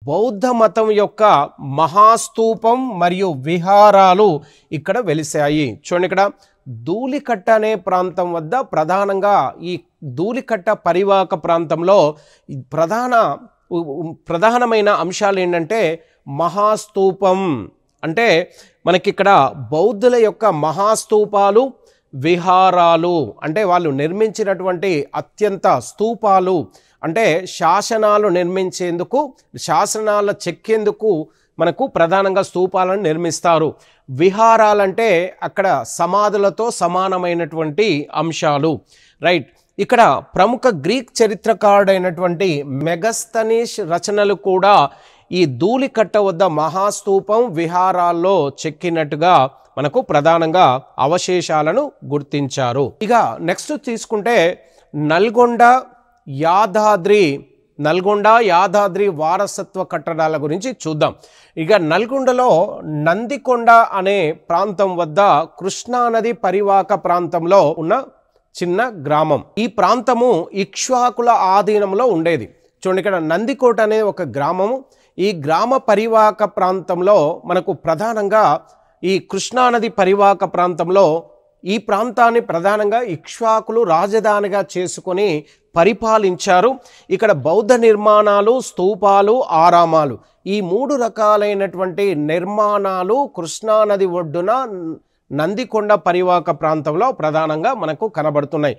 బౌద్ధ మతం యొక్క మహాస్తూపం మరియు విహారాలు ఇక్కడ వెలిశాయి. చూడండి, ఇక్కడ ధూళికట్ట అనే ప్రాంతం వద్ద ప్రధానంగా ఈ ధూళికట్ట పరివాహక ప్రాంతంలో ప్రధానమైన అంశాలు ఏంటంటే మహాస్తూపం అంటే మనకి ఇక్కడ బౌద్ధుల యొక్క మహాస్తూపాలు, విహారాలు అంటే వాళ్ళు నిర్మించినటువంటి అత్యంత స్తూపాలు అంటే శాసనాలు నిర్మించేందుకు, శాసనాల చెక్కేందుకు మనకు ప్రధానంగా స్తూపాలను నిర్మిస్తారు. విహారాలంటే అక్కడ సమాధులతో సమానమైనటువంటి అంశాలు. రైట్, ఇక్కడ ప్రముఖ గ్రీక్ చరిత్రకారుడైనటువంటి మెగస్తనీస్ రచనలు కూడా ఈ ధూళికట్ట వద్ద మహాస్తూపం, విహారాల్లో చెక్కినట్టుగా మనకు ప్రధానంగా అవశేషాలను గుర్తించారు. ఇక నెక్స్ట్ తీసుకుంటే నల్గొండ యాదాద్రి వారసత్వ కట్టడాల గురించి చూద్దాం. ఇక నల్గొండలో నందికొండ అనే ప్రాంతం వద్ద కృష్ణానది పరివాహక ప్రాంతంలో ఉన్న చిన్న గ్రామం. ఈ ప్రాంతము ఇక్ష్వాకుల ఆధీనంలో ఉండేది. చూడండి, ఇక్కడ నందికోట అనే ఒక గ్రామము. ఈ గ్రామ పరివాహక ప్రాంతంలో మనకు ప్రధానంగా ఈ కృష్ణానది పరివాహక ప్రాంతంలో ఈ ప్రాంతాన్ని ప్రధానంగా ఇక్ష్వాకులు రాజధానిగా చేసుకొని పరిపాలించారు. ఇక్కడ బౌద్ధ నిర్మాణాలు, స్తూపాలు, ఆరామాలు ఈ 3 రకాలైనటువంటి నిర్మాణాలు కృష్ణానది ఒడ్డున నందికొండ పరివాహక ప్రాంతంలో ప్రధానంగా మనకు కనబడుతున్నాయి.